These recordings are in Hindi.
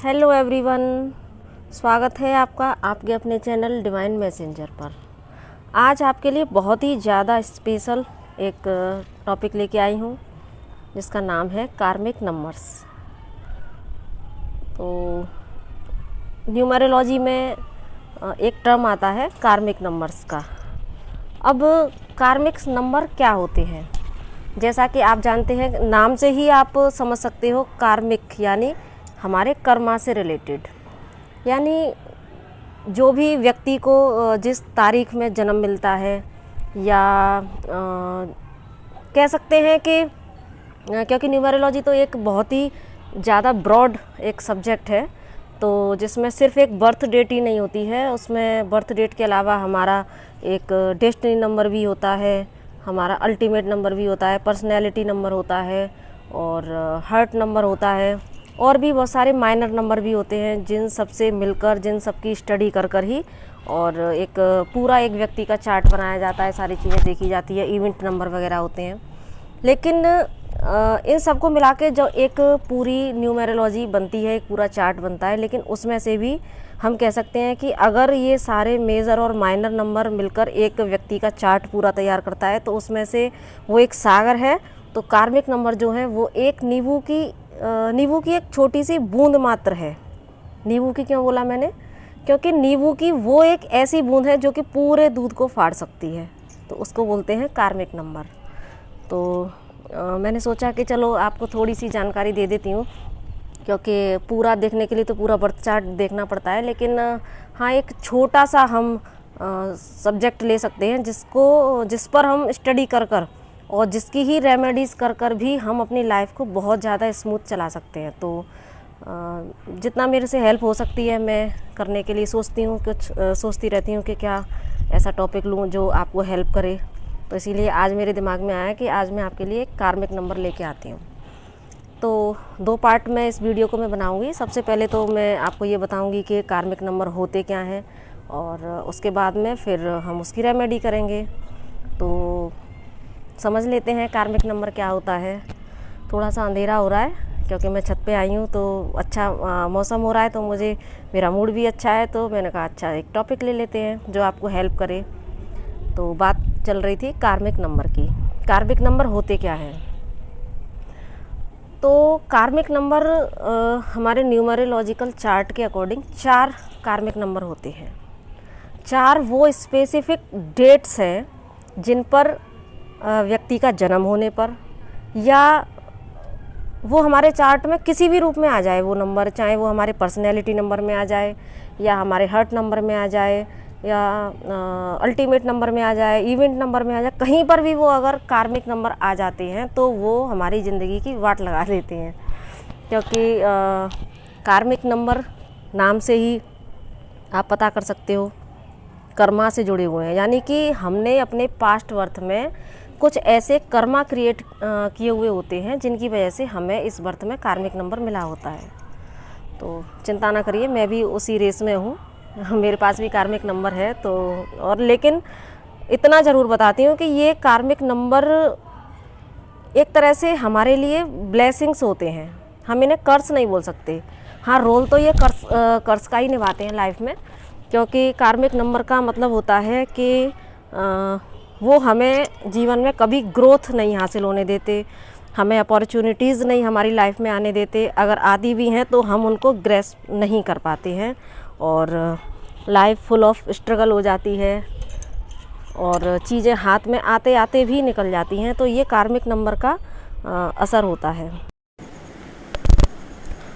हेलो एवरीवन, स्वागत है आपका आपके अपने चैनल डिवाइन मैसेंजर पर। आज आपके लिए बहुत ही ज़्यादा स्पेशल एक टॉपिक लेके आई हूँ जिसका नाम है कार्मिक नंबर्स। तो न्यूमरोलॉजी में एक टर्म आता है कार्मिक नंबर्स का। अब कार्मिक नंबर क्या होते हैं? जैसा कि आप जानते हैं, नाम से ही आप समझ सकते हो, कार्मिक यानी हमारे कर्मा से रिलेटेड। यानी जो भी व्यक्ति को जिस तारीख में जन्म मिलता है, या कह सकते हैं कि क्योंकि न्यूमरोलॉजी तो एक बहुत ही ज़्यादा ब्रॉड एक सब्जेक्ट है, तो जिसमें सिर्फ एक बर्थ डेट ही नहीं होती है, उसमें बर्थ डेट के अलावा हमारा एक डेस्टिनी नंबर भी होता है, हमारा अल्टीमेट नंबर भी होता है, पर्सनैलिटी नंबर होता है, और हार्ट नंबर होता है, और भी बहुत सारे माइनर नंबर भी होते हैं, जिन सबसे मिलकर, जिन सबकी स्टडी कर ही और एक पूरा एक व्यक्ति का चार्ट बनाया जाता है, सारी चीज़ें देखी जाती है, इवेंट नंबर वगैरह होते हैं। लेकिन इन सबको मिला के जो एक पूरी न्यूमरोलॉजी बनती है, एक पूरा चार्ट बनता है, लेकिन उसमें से भी हम कह सकते हैं कि अगर ये सारे मेजर और माइनर नंबर मिलकर एक व्यक्ति का चार्ट पूरा तैयार करता है, तो उसमें से वो एक सागर है। तो कार्मिक नंबर जो है वो एक नींबू की एक छोटी सी बूंद मात्र है। नींबू की क्यों बोला मैंने? क्योंकि नींबू की वो एक ऐसी बूंद है जो कि पूरे दूध को फाड़ सकती है, तो उसको बोलते हैं कार्मिक नंबर। तो मैंने सोचा कि चलो आपको थोड़ी सी जानकारी दे देती हूँ, क्योंकि पूरा देखने के लिए तो पूरा बर्थ चार्ट देखना पड़ता है, लेकिन हाँ, एक छोटा सा हम सब्जेक्ट ले सकते हैं जिस पर हम स्टडी कर और जिसकी ही रेमेडीज़ कर भी हम अपनी लाइफ को बहुत ज़्यादा स्मूथ चला सकते हैं। तो जितना मेरे से हेल्प हो सकती है मैं करने के लिए सोचती हूँ, सोचती रहती हूँ कि क्या ऐसा टॉपिक लूँ जो आपको हेल्प करे। तो इसीलिए आज मेरे दिमाग में आया कि आज मैं आपके लिए एक कार्मिक नंबर लेके आती हूँ। तो 2 पार्ट में इस वीडियो को मैं बनाऊँगी। सबसे पहले तो मैं आपको ये बताऊँगी कि कार्मिक नंबर होते क्या हैं, और उसके बाद में फिर हम उसकी रेमेडी करेंगे। तो समझ लेते हैं कार्मिक नंबर क्या होता है। थोड़ा सा अंधेरा हो रहा है क्योंकि मैं छत पे आई हूँ, तो अच्छा मौसम हो रहा है, तो मेरा मूड भी अच्छा है, तो मैंने कहा अच्छा एक टॉपिक ले लेते हैं जो आपको हेल्प करे। तो बात चल रही थी कार्मिक नंबर की। कार्मिक नंबर होते क्या हैं? तो कार्मिक नंबर हमारे न्यूमरोलॉजिकल चार्ट के अकॉर्डिंग 4 कार्मिक नंबर होते हैं। 4 वो स्पेसिफिक डेट्स हैं जिन पर व्यक्ति का जन्म होने पर, या वो हमारे चार्ट में किसी भी रूप में आ जाए वो नंबर, चाहे वो हमारे पर्सनैलिटी नंबर में आ जाए, या हमारे हार्ट नंबर में आ जाए, या अल्टीमेट नंबर में आ जाए, इवेंट नंबर में आ जाए, कहीं पर भी वो अगर कार्मिक नंबर आ जाते हैं तो वो हमारी ज़िंदगी की वाट लगा देते हैं। क्योंकि कार्मिक नंबर नाम से ही आप पता कर सकते हो, कर्मा से जुड़े हुए हैं। यानी कि हमने अपने पास्ट बर्थ में कुछ ऐसे कर्मा क्रिएट किए हुए होते हैं जिनकी वजह से हमें इस बर्थ में कार्मिक नंबर मिला होता है। तो चिंता ना करिए, मैं भी उसी रेस में हूँ, मेरे पास भी कार्मिक नंबर है। तो और लेकिन इतना ज़रूर बताती हूँ कि ये कार्मिक नंबर एक तरह से हमारे लिए ब्लेसिंग्स होते हैं, हम इन्हें कर्स नहीं बोल सकते। हाँ, रोल तो ये कर्स का ही निभाते हैं लाइफ में, क्योंकि कार्मिक नंबर का मतलब होता है कि वो हमें जीवन में कभी ग्रोथ नहीं हासिल होने देते, हमें अपॉर्चुनिटीज़ नहीं हमारी लाइफ में आने देते। अगर आती भी हैं तो हम उनको ग्रेस्प नहीं कर पाते हैं, और लाइफ फुल ऑफ स्ट्रगल हो जाती है, और चीज़ें हाथ में आते आते भी निकल जाती हैं। तो ये कार्मिक नंबर का असर होता है।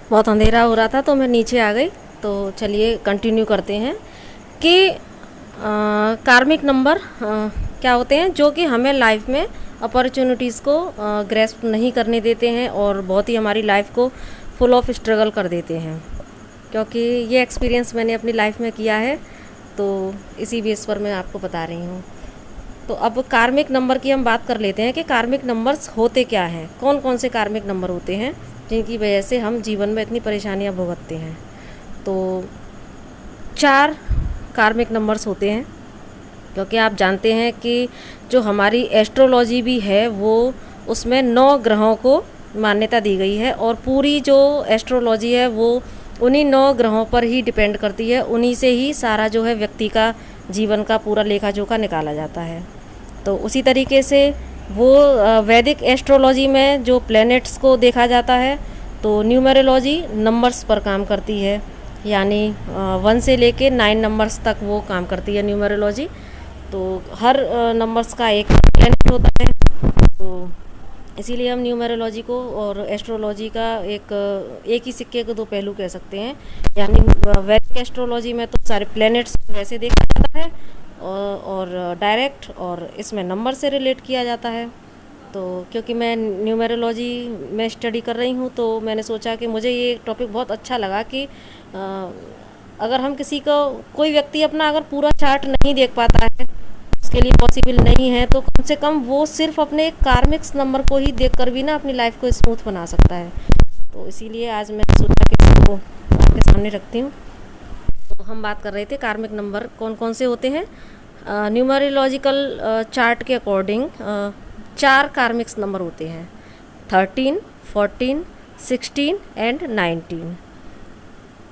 बहुत अंधेरा हो रहा था तो मैं नीचे आ गई। तो चलिए कंटिन्यू करते हैं कि कार्मिक नंबर क्या होते हैं जो कि हमें लाइफ में अपॉर्चुनिटीज़ को ग्रेस्प नहीं करने देते हैं, और बहुत ही हमारी लाइफ को फुल ऑफ स्ट्रगल कर देते हैं। क्योंकि ये एक्सपीरियंस मैंने अपनी लाइफ में किया है, तो इसी बेस पर मैं आपको बता रही हूँ। तो अब कार्मिक नंबर की हम बात कर लेते हैं कि कार्मिक नंबर्स होते क्या हैं, कौन कौन से कार्मिक नंबर होते हैं जिनकी वजह से हम जीवन में इतनी परेशानियाँ भुगतते हैं। तो 4 कार्मिक नंबर्स होते हैं, क्योंकि आप जानते हैं कि जो हमारी एस्ट्रोलॉजी भी है वो उसमें 9 ग्रहों को मान्यता दी गई है, और पूरी जो एस्ट्रोलॉजी है वो उन्हीं 9 ग्रहों पर ही डिपेंड करती है, उन्हीं से ही सारा जो है व्यक्ति का जीवन का पूरा लेखा जोखा निकाला जाता है। तो उसी तरीके से वो वैदिक एस्ट्रोलॉजी में जो प्लैनेट्स को देखा जाता है, तो न्यूमेरोलॉजी नंबर्स पर काम करती है, यानी 1 से लेके 9 नंबर्स तक वो काम करती है न्यूमेरोलॉजी। तो हर नंबर्स का एक प्लैनेट होता है, तो इसीलिए हम न्यूमेरोलॉजी को और एस्ट्रोलॉजी का एक ही सिक्के के 2 पहलू कह सकते हैं। यानी वैदिक एस्ट्रोलॉजी में तो सारे प्लैनेट्स वैसे देखा जाता है और डायरेक्ट, और इसमें नंबर से रिलेट किया जाता है। तो क्योंकि मैं न्यूमेरोलॉजी में स्टडी कर रही हूँ, तो मैंने सोचा कि मुझे ये टॉपिक बहुत अच्छा लगा कि अगर हम किसी को, कोई व्यक्ति अपना अगर पूरा चार्ट नहीं देख पाता है, उसके लिए पॉसिबल नहीं है, तो कम से कम वो सिर्फ अपने कार्मिक्स नंबर को ही देखकर भी ना अपनी लाइफ को स्मूथ बना सकता है। तो इसीलिए आज मैं सोचा कि इसको आपके सामने रखती हूँ। तो हम बात कर रहे थे कार्मिक नंबर कौन कौन से होते हैं। न्यूमेरोलॉजिकल चार्ट के अकॉर्डिंग 4 कार्मिक्स नंबर होते हैं, 13, 14, 16 एंड 19।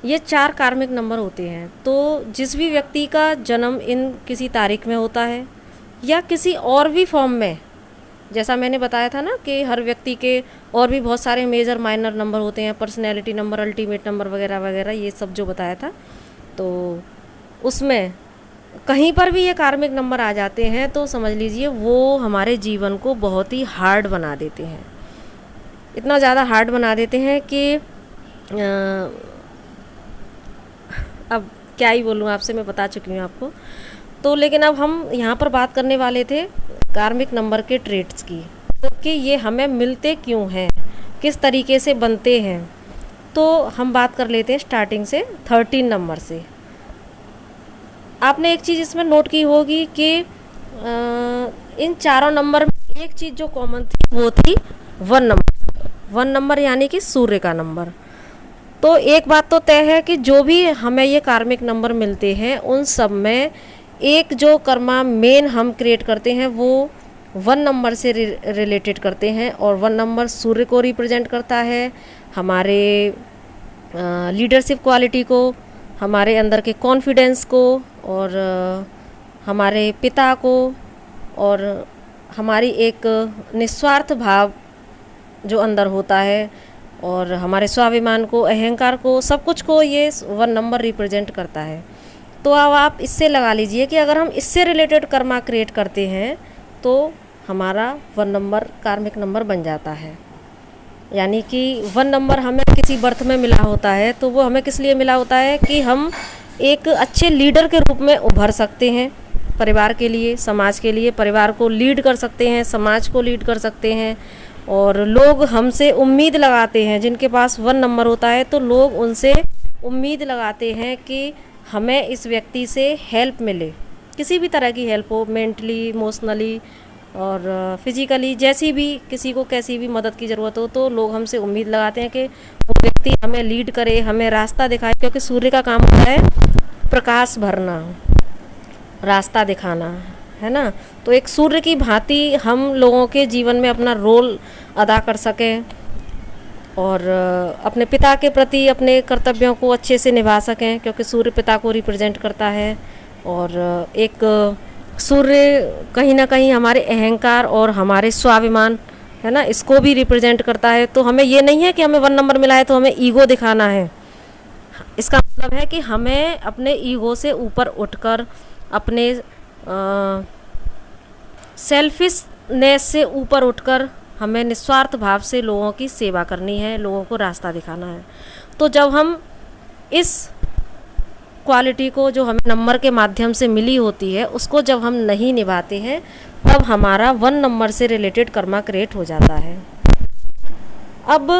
ये 4 कार्मिक नंबर होते हैं। तो जिस भी व्यक्ति का जन्म इन किसी तारीख में होता है या किसी और भी फॉर्म में, जैसा मैंने बताया था ना कि हर व्यक्ति के और भी बहुत सारे मेजर माइनर नंबर होते हैं, पर्सनैलिटी नंबर, अल्टीमेट नंबर वगैरह वगैरह, ये सब जो बताया था, तो उसमें कहीं पर भी ये कार्मिक नंबर आ जाते हैं तो समझ लीजिए वो हमारे जीवन को बहुत ही हार्ड बना देते हैं। इतना ज़्यादा हार्ड बना देते हैं कि अब क्या ही बोलूँ आपसे, मैं बता चुकी हूँ आपको। तो लेकिन अब हम यहाँ पर बात करने वाले थे कार्मिक नंबर के ट्रेट्स की, तो कि ये हमें मिलते क्यों हैं, किस तरीके से बनते हैं। तो हम बात कर लेते हैं स्टार्टिंग से 13 नंबर से। आपने एक चीज़ इसमें नोट की होगी कि इन चारों नंबर में एक चीज़ जो कॉमन थी वो थी 1 नंबर। 1 नंबर यानी कि सूर्य का नंबर। तो एक बात तो तय है कि जो भी हमें ये कार्मिक नंबर मिलते हैं उन सब में एक जो कर्मा मेन हम क्रिएट करते हैं वो 1 नंबर से रिलेटेड करते हैं, और 1 नंबर सूर्य को रिप्रेजेंट करता है, हमारे लीडरशिप क्वालिटी को, हमारे अंदर के कॉन्फिडेंस को, और हमारे पिता को, और हमारी एक निस्वार्थ भाव जो अंदर होता है, और हमारे स्वाभिमान को, अहंकार को, सब कुछ को ये 1 नंबर रिप्रेजेंट करता है। तो अब आप इससे लगा लीजिए कि अगर हम इससे रिलेटेड कर्मा क्रिएट करते हैं तो हमारा 1 नंबर कार्मिक नंबर बन जाता है। यानी कि 1 नंबर हमें किसी बर्थ में मिला होता है, तो वो हमें किस लिए मिला होता है कि हम एक अच्छे लीडर के रूप में उभर सकते हैं, परिवार के लिए, समाज के लिए, परिवार को लीड कर सकते हैं, समाज को लीड कर सकते हैं। और लोग हमसे उम्मीद लगाते हैं, जिनके पास 1 नंबर होता है तो लोग उनसे उम्मीद लगाते हैं कि हमें इस व्यक्ति से हेल्प मिले, किसी भी तरह की हेल्प हो, मेंटली, इमोशनली और फिजिकली, जैसी भी किसी को कैसी भी मदद की ज़रूरत हो, तो लोग हमसे उम्मीद लगाते हैं कि वो व्यक्ति हमें लीड करे, हमें रास्ता दिखाए। क्योंकि सूर्य का काम होता है प्रकाश भरना, रास्ता दिखाना, है ना। तो एक सूर्य की भांति हम लोगों के जीवन में अपना रोल अदा कर सकें और अपने पिता के प्रति अपने कर्तव्यों को अच्छे से निभा सकें, क्योंकि सूर्य पिता को रिप्रेजेंट करता है। और एक सूर्य कहीं ना कहीं हमारे अहंकार और हमारे स्वाभिमान, है ना, इसको भी रिप्रेजेंट करता है। तो हमें ये नहीं है कि हमें 1 नंबर मिला है तो हमें ईगो दिखाना है। इसका मतलब है कि हमें अपने ईगो से ऊपर उठकर, अपने सेल्फिशनेस से ऊपर उठकर हमें निस्वार्थ भाव से लोगों की सेवा करनी है, लोगों को रास्ता दिखाना है। तो जब हम इस क्वालिटी को जो हमें नंबर के माध्यम से मिली होती है उसको जब हम नहीं निभाते हैं, तब हमारा 1 नंबर से रिलेटेड कर्मा क्रिएट हो जाता है। अब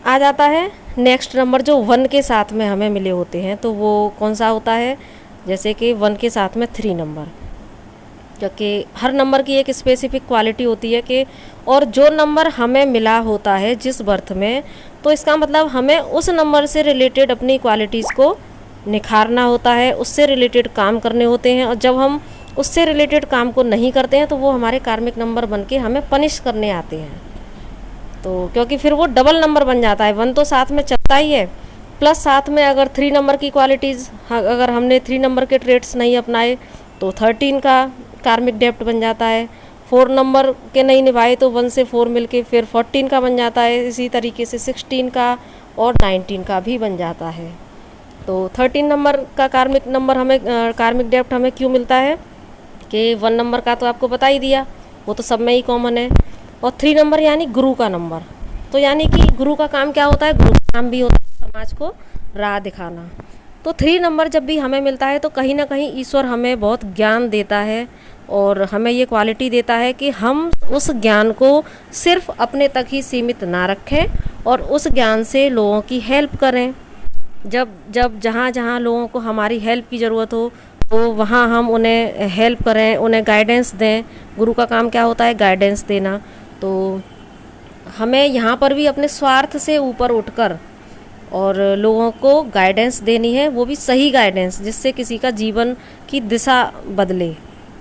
आ जाता है नेक्स्ट नंबर जो 1 के साथ में हमें मिले होते हैं, तो वो कौन सा होता है। जैसे कि 1 के साथ में 3 नंबर, क्योंकि हर नंबर की एक स्पेसिफिक क्वालिटी होती है कि, और जो नंबर हमें मिला होता है जिस बर्थ में, तो इसका मतलब हमें उस नंबर से रिलेटेड अपनी क्वालिटीज़ को निखारना होता है, उससे रिलेटेड काम करने होते हैं। और जब हम उससे रिलेटेड काम को नहीं करते हैं तो वो हमारे कार्मिक नंबर बन के हमें पनिश करने आते हैं। तो क्योंकि फिर वो डबल नंबर बन जाता है, 1 तो साथ में चलता ही है, प्लस साथ में अगर 3 नंबर की क्वालिटीज़, अगर हमने 3 नंबर के ट्रेट्स नहीं अपनाए तो 13 का कार्मिक डेप्ट बन जाता है। 4 नंबर के नहीं निभाए तो 1 से 4 मिलके फिर 14 का बन जाता है। इसी तरीके से 16 का और 19 का भी बन जाता है। तो 13 नंबर का कार्मिक नंबर हमें कार्मिक डेप्ट हमें क्यों मिलता है कि 1 नंबर का तो आपको बता ही दिया, वो तो सब में ही कॉमन है। और 3 नंबर यानी गुरु का नंबर, तो यानी कि गुरु का काम क्या होता है, गुरु का काम भी होता है समाज को राह दिखाना। तो 3 नंबर जब भी हमें मिलता है तो कहीं ना कहीं ईश्वर हमें बहुत ज्ञान देता है और हमें ये क्वालिटी देता है कि हम उस ज्ञान को सिर्फ अपने तक ही सीमित ना रखें और उस ज्ञान से लोगों की हेल्प करें। जब जहाँ जहाँ लोगों को हमारी हेल्प की ज़रूरत हो तो वहाँ हम उन्हें हेल्प करें, उन्हें गाइडेंस दें। गुरु का काम क्या होता है, गाइडेंस देना। तो हमें यहाँ पर भी अपने स्वार्थ से ऊपर उठकर और लोगों को गाइडेंस देनी है, वो भी सही गाइडेंस जिससे किसी का जीवन की दिशा बदले।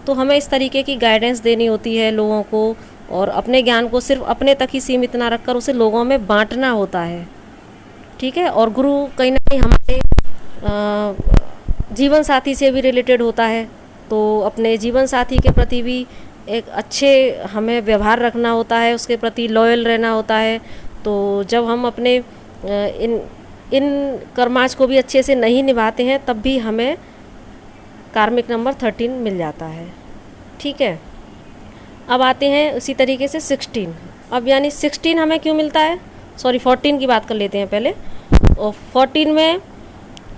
तो हमें इस तरीके की गाइडेंस देनी होती है लोगों को और अपने ज्ञान को सिर्फ अपने तक ही सीमित ना रखकर उसे लोगों में बांटना होता है। ठीक है। और गुरु कहीं ना कहीं हमारे जीवन साथी से भी रिलेटेड होता है, तो अपने जीवन साथी के प्रति भी एक अच्छे हमें व्यवहार रखना होता है, उसके प्रति लॉयल रहना होता है। तो जब हम अपने इन कर्माच को भी अच्छे से नहीं निभाते हैं तब भी हमें कार्मिक नंबर 13 मिल जाता है। ठीक है। अब आते हैं उसी तरीके से 16। अब यानी 16 हमें क्यों मिलता है, 14 की बात कर लेते हैं पहले। और 14 में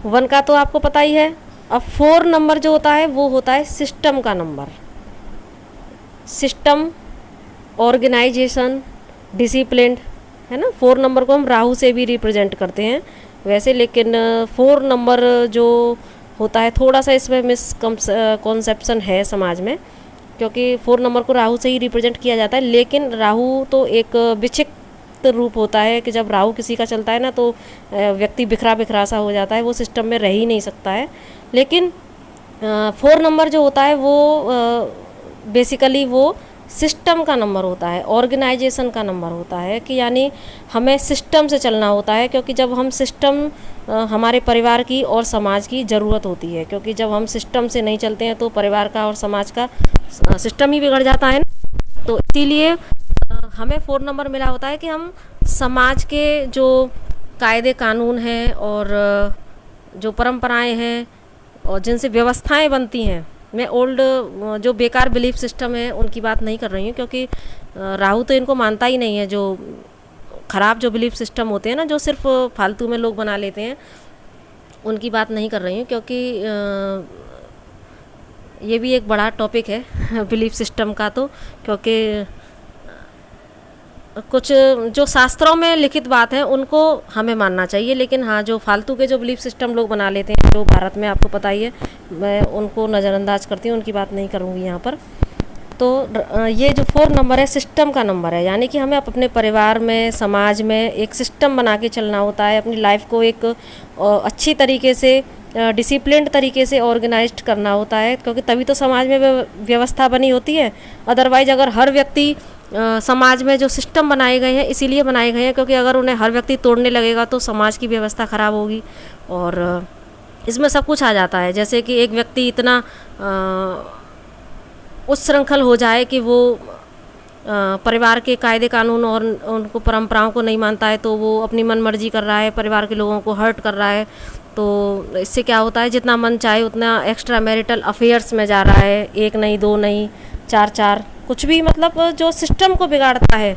1 का तो आपको पता ही है। अब 4 नंबर जो होता है वो होता है सिस्टम का नंबर। सिस्टम, ऑर्गेनाइजेशन, डिसिप्लिन, है ना। 4 नंबर को हम राहु से भी रिप्रेजेंट करते हैं वैसे, लेकिन 4 नंबर जो होता है थोड़ा सा इसमें मिसकंसेप्शन है समाज में, क्योंकि 4 नंबर को राहु से ही रिप्रेजेंट किया जाता है। लेकिन राहु तो एक विक्षिप्त रूप होता है कि जब राहु किसी का चलता है ना तो व्यक्ति बिखरा बिखरा सा हो जाता है, वो सिस्टम में रह ही नहीं सकता है। लेकिन 4 नंबर जो होता है वो बेसिकली वो सिस्टम का नंबर होता है, ऑर्गेनाइजेशन का नंबर होता है कि यानी हमें सिस्टम से चलना होता है, क्योंकि जब हम सिस्टम हमारे परिवार की और समाज की ज़रूरत होती है, क्योंकि जब हम सिस्टम से नहीं चलते हैं तो परिवार का और समाज का सिस्टम ही बिगड़ जाता है ना। तो इसीलिए हमें 4 नंबर मिला होता है कि हम समाज के जो कायदे कानून हैं और जो परंपराएं हैं और जिनसे व्यवस्थाएं बनती हैं, मैं ओल्ड जो बेकार बिलीफ सिस्टम है उनकी बात नहीं कर रही हूँ, क्योंकि राहु तो इनको मानता ही नहीं है। जो ख़राब जो बिलीफ सिस्टम होते हैं ना, जो सिर्फ फालतू में लोग बना लेते हैं, उनकी बात नहीं कर रही हूँ, क्योंकि ये भी एक बड़ा टॉपिक है बिलीफ सिस्टम का। तो क्योंकि कुछ जो शास्त्रों में लिखित बात है उनको हमें मानना चाहिए, लेकिन हाँ जो फालतू के जो बिलीफ सिस्टम लोग बना लेते हैं जो भारत में आपको पता ही है, मैं उनको नज़रअंदाज करती हूँ, उनकी बात नहीं करूँगी यहाँ पर। तो ये जो 4 नंबर है सिस्टम का नंबर है, यानी कि हमें अपने परिवार में, समाज में एक सिस्टम बना के चलना होता है, अपनी लाइफ को एक अच्छी तरीके से डिसिप्लिन्ड तरीके से ऑर्गेनाइज्ड करना होता है, क्योंकि तभी तो समाज में व्यवस्था बनी होती है। अदरवाइज अगर हर व्यक्ति समाज में जो सिस्टम बनाए गए हैं इसीलिए बनाए गए हैं क्योंकि अगर उन्हें हर व्यक्ति तोड़ने लगेगा तो समाज की व्यवस्था ख़राब होगी। और इसमें सब कुछ आ जाता है, जैसे कि एक व्यक्ति इतना उच्छृंखल हो जाए कि वो परिवार के कायदे कानून और उनको परंपराओं को नहीं मानता है, तो वो अपनी मन मर्जी कर रहा है, परिवार के लोगों को हर्ट कर रहा है। तो इससे क्या होता है, जितना मन चाहे उतना एक्स्ट्रा मैरिटल अफेयर्स में जा रहा है, 1 नहीं 2 नहीं 4 कुछ भी, मतलब जो सिस्टम को बिगाड़ता है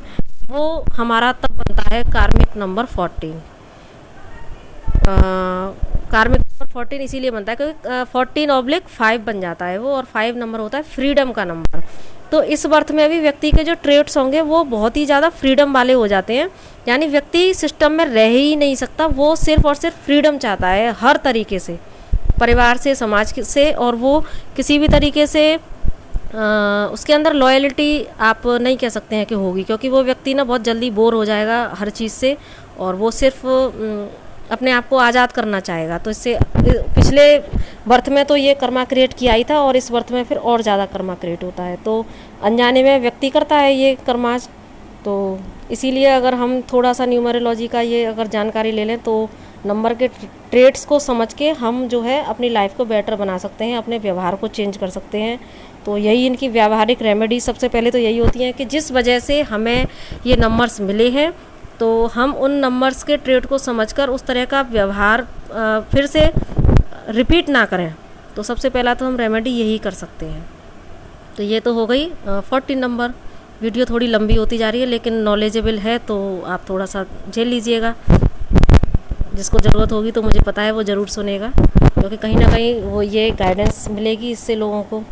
वो हमारा तब बनता है कार्मिक नंबर 14। कार्मिक नंबर 14 इसीलिए बनता है क्योंकि 14/5 बन जाता है वो, और 5 नंबर होता है फ्रीडम का नंबर। तो इस बर्थ में भी व्यक्ति के जो ट्रेट्स होंगे वो बहुत ही ज़्यादा फ्रीडम वाले हो जाते हैं, यानी व्यक्ति सिस्टम में रह ही नहीं सकता, वो सिर्फ और सिर्फ फ्रीडम चाहता है हर तरीके से, परिवार से, समाज से, और वो किसी भी तरीके से उसके अंदर लॉयल्टी आप नहीं कह सकते हैं कि होगी, क्योंकि वो व्यक्ति ना बहुत जल्दी बोर हो जाएगा हर चीज़ से और वो सिर्फ अपने आप को आज़ाद करना चाहेगा। तो इससे पिछले बर्थ में तो ये कर्मा क्रिएट किया ही था और इस बर्थ में फिर और ज़्यादा कर्मा क्रिएट होता है, तो अनजाने में व्यक्ति करता है ये कर्माज। तो इसीलिए अगर हम थोड़ा सा न्यूमरोलॉजी का ये अगर जानकारी ले लें तो नंबर के ट्रेड्स को समझ के हम जो है अपनी लाइफ को बेटर बना सकते हैं, अपने व्यवहार को चेंज कर सकते हैं। तो यही इनकी व्यावहारिक रेमेडी सबसे पहले तो यही होती है कि जिस वजह से हमें ये नंबर्स मिले हैं तो हम उन नंबर्स के ट्रेड को समझकर उस तरह का व्यवहार फिर से रिपीट ना करें। तो सबसे पहला तो हम रेमेडी यही कर सकते हैं। तो ये तो हो गई 14 नंबर। वीडियो थोड़ी लंबी होती जा रही है लेकिन नॉलेजेबल है तो आप थोड़ा सा झेल लीजिएगा। जिसको ज़रूरत होगी तो मुझे पता है वो ज़रूर सुनेगा, क्योंकि कहीं ना कहीं वो ये गाइडेंस मिलेगी इससे लोगों को।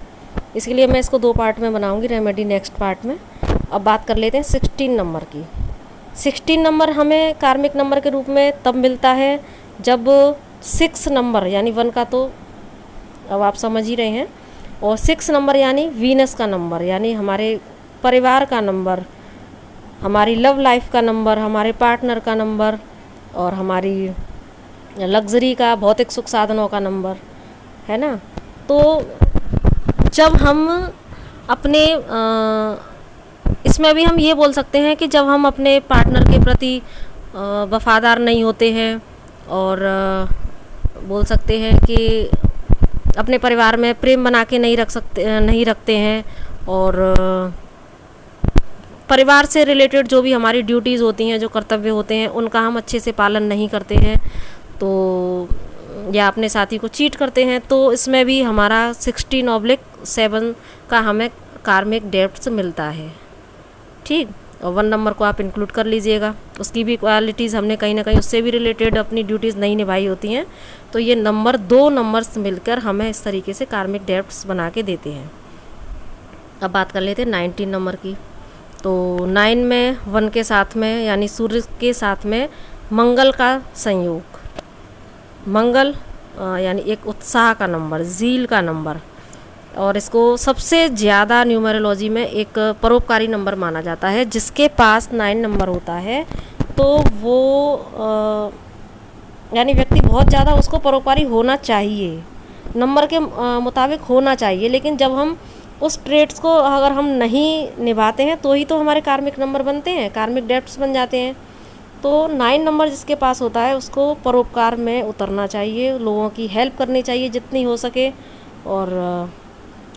इसके लिए मैं इसको 2 पार्ट में बनाऊंगी रेमेडी नेक्स्ट पार्ट में। अब बात कर लेते हैं 16 नंबर की। 16 नंबर हमें कार्मिक नंबर के रूप में तब मिलता है जब 6 नंबर यानी 1 का तो अब आप समझ ही रहे हैं, और 6 नंबर यानी वीनस का नंबर, यानी हमारे परिवार का नंबर, हमारी लव लाइफ का नंबर, हमारे पार्टनर का नंबर, और हमारी लग्जरी का, भौतिक सुख साधनों का नंबर, है ना। तो जब हम अपने इसमें भी हम ये बोल सकते हैं कि जब हम अपने पार्टनर के प्रति वफादार नहीं होते हैं, और बोल सकते हैं कि अपने परिवार में प्रेम बना के नहीं रखते हैं, और परिवार से रिलेटेड जो भी हमारी ड्यूटीज़ होती हैं, जो कर्तव्य होते हैं, उनका हम अच्छे से पालन नहीं करते हैं, तो या अपने साथी को चीट करते हैं, तो इसमें भी हमारा 16/7 का हमें कार्मिक डेब्ट्स मिलता है। ठीक, और 1 नंबर को आप इंक्लूड कर लीजिएगा। उसकी भी क्वालिटीज़ हमने कहीं ना कहीं उससे भी रिलेटेड अपनी ड्यूटीज़ नहीं निभाई होती हैं। तो ये नंबर 2 नंबर्स मिलकर हमें इस तरीके से कार्मिक डेब्ट्स बना के देते हैं। अब बात कर लेते हैं 19 नंबर की। तो 9 में 1 के साथ में यानी सूर्य के साथ में मंगल का संयोग, मंगल यानी एक उत्साह का नंबर, ज़ील का नंबर, और इसको सबसे ज़्यादा न्यूमरोलॉजी में एक परोपकारी नंबर माना जाता है। जिसके पास 9 नंबर होता है तो वो यानी व्यक्ति बहुत ज़्यादा उसको परोपकारी होना चाहिए, नंबर के मुताबिक होना चाहिए। लेकिन जब हम उस ट्रेड्स को अगर हम नहीं निभाते हैं तो ही तो हमारे कार्मिक नंबर बनते हैं, कार्मिक डेब्ट्स बन जाते हैं। तो 9 नंबर जिसके पास होता है उसको परोपकार में उतरना चाहिए, लोगों की हेल्प करनी चाहिए जितनी हो सके। और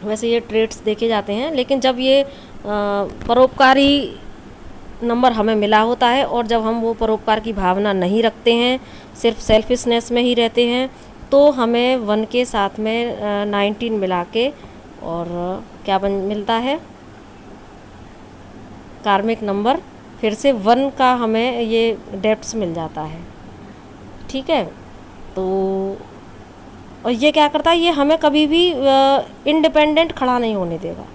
वैसे ये ट्रेड्स देखे जाते हैं, लेकिन जब ये परोपकारी नंबर हमें मिला होता है और जब हम वो परोपकार की भावना नहीं रखते हैं, सिर्फ सेल्फिशनेस में ही रहते हैं, तो हमें 1 के साथ में 19 मिला के और क्या मिलता है, कार्मिक नंबर फिर से 1 का हमें ये डेब्ट्स मिल जाता है। ठीक है, तो और ये क्या करता है, ये हमें कभी भी इंडिपेंडेंट खड़ा नहीं होने देगा।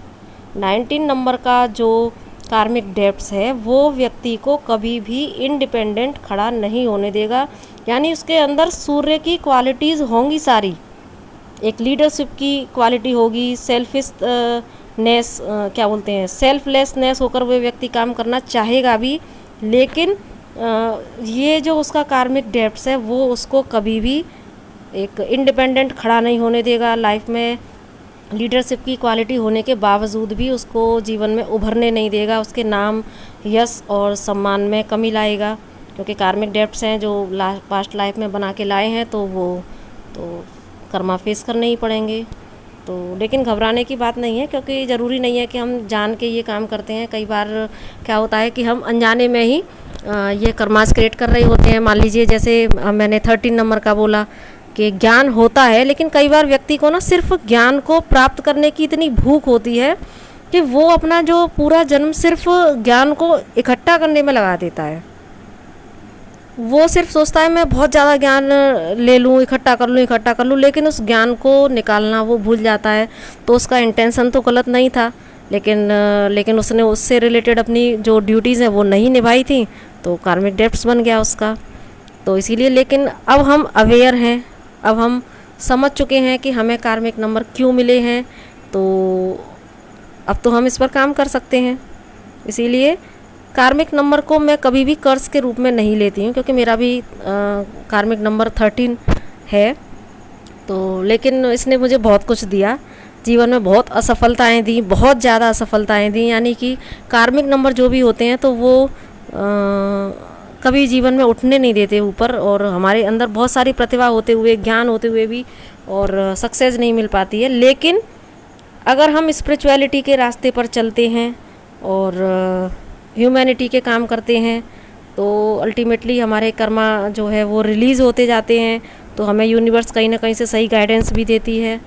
19 नंबर का जो कार्मिक डेब्ट्स है वो व्यक्ति को कभी भी इंडिपेंडेंट खड़ा नहीं होने देगा, यानी उसके अंदर सूर्य की क्वालिटीज़ होंगी सारी। एक लीडरशिप की क्वालिटी होगी, सेल्फिशनेस क्या बोलते हैं, सेल्फलेसनेस होकर वो व्यक्ति काम करना चाहेगा भी, लेकिन ये जो उसका कार्मिक डेब्ट्स है वो उसको कभी भी एक इंडिपेंडेंट खड़ा नहीं होने देगा। लाइफ में लीडरशिप की क्वालिटी होने के बावजूद भी उसको जीवन में उभरने नहीं देगा, उसके नाम, यश और सम्मान में कमी लाएगा, क्योंकि कार्मिक डेब्ट्स हैं जो पास्ट लाइफ में बना के लाए हैं, तो वो तो कर्मा फेस करने ही पड़ेंगे। तो लेकिन घबराने की बात नहीं है, क्योंकि ज़रूरी नहीं है कि हम जान के ये काम करते हैं। कई बार क्या होता है कि हम अनजाने में ही ये कर्मास क्रिएट कर रहे होते हैं। मान लीजिए जैसे मैंने 13 नंबर का बोला कि ज्ञान होता है, लेकिन कई बार व्यक्ति को ना सिर्फ ज्ञान को प्राप्त करने की इतनी भूख होती है कि वो अपना जो पूरा जन्म सिर्फ ज्ञान को इकट्ठा करने में लगा देता है। वो सिर्फ सोचता है मैं बहुत ज़्यादा ज्ञान ले लूँ, इकट्ठा कर लूँ, लेकिन उस ज्ञान को निकालना वो भूल जाता है। तो उसका इंटेंशन तो गलत नहीं था, लेकिन उसने उससे रिलेटेड अपनी जो ड्यूटीज़ हैं वो नहीं निभाई थी, तो कार्मिक डेब्ट्स बन गया उसका। तो इसीलिए, लेकिन अब हम अवेयर हैं, अब हम समझ चुके हैं कि हमें कार्मिक नंबर क्यों मिले हैं, तो अब तो हम इस पर काम कर सकते हैं। इसीलिए कार्मिक नंबर को मैं कभी भी कर्ज के रूप में नहीं लेती हूँ, क्योंकि मेरा भी कार्मिक नंबर 13 है। तो लेकिन इसने मुझे बहुत कुछ दिया, जीवन में बहुत असफलताएं दी, बहुत ज़्यादा असफलताएं दी। यानी कि कार्मिक नंबर जो भी होते हैं तो वो कभी जीवन में उठने नहीं देते ऊपर, और हमारे अंदर बहुत सारी प्रतिभा होते हुए, ज्ञान होते हुए भी और सक्सेस नहीं मिल पाती है। लेकिन अगर हम स्पिरिचुअलिटी के रास्ते पर चलते हैं और ह्यूमैनिटी के काम करते हैं तो अल्टीमेटली हमारे कर्मा जो है वो रिलीज़ होते जाते हैं, तो हमें यूनिवर्स कहीं ना कहीं से सही गाइडेंस भी देती है।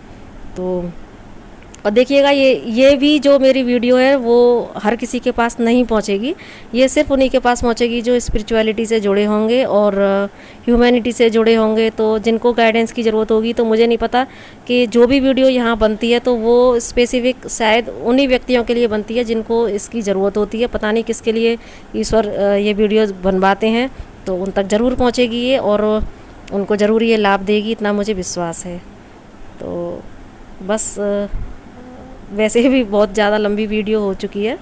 तो और देखिएगा, ये भी जो मेरी वीडियो है वो हर किसी के पास नहीं पहुंचेगी, ये सिर्फ उन्हीं के पास पहुंचेगी जो स्पिरिचुअलिटी से जुड़े होंगे और ह्यूमैनिटी से जुड़े होंगे, तो जिनको गाइडेंस की ज़रूरत होगी। तो मुझे नहीं पता कि जो भी वीडियो यहाँ बनती है तो वो स्पेसिफिक शायद उन्हीं व्यक्तियों के लिए बनती है जिनको इसकी ज़रूरत होती है। पता नहीं किसके लिए ईश्वर ये वीडियो बनवाते हैं, तो उन तक ज़रूर पहुँचेगी ये और उनको ज़रूर ये लाभ देगी, इतना मुझे विश्वास है। तो बस वैसे भी बहुत ज़्यादा लंबी वीडियो हो चुकी है,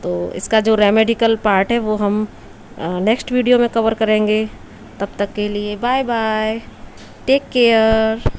तो इसका जो रेमेडिकल पार्ट है वो हम नेक्स्ट वीडियो में कवर करेंगे। तब तक के लिए बाय बाय, टेक केयर।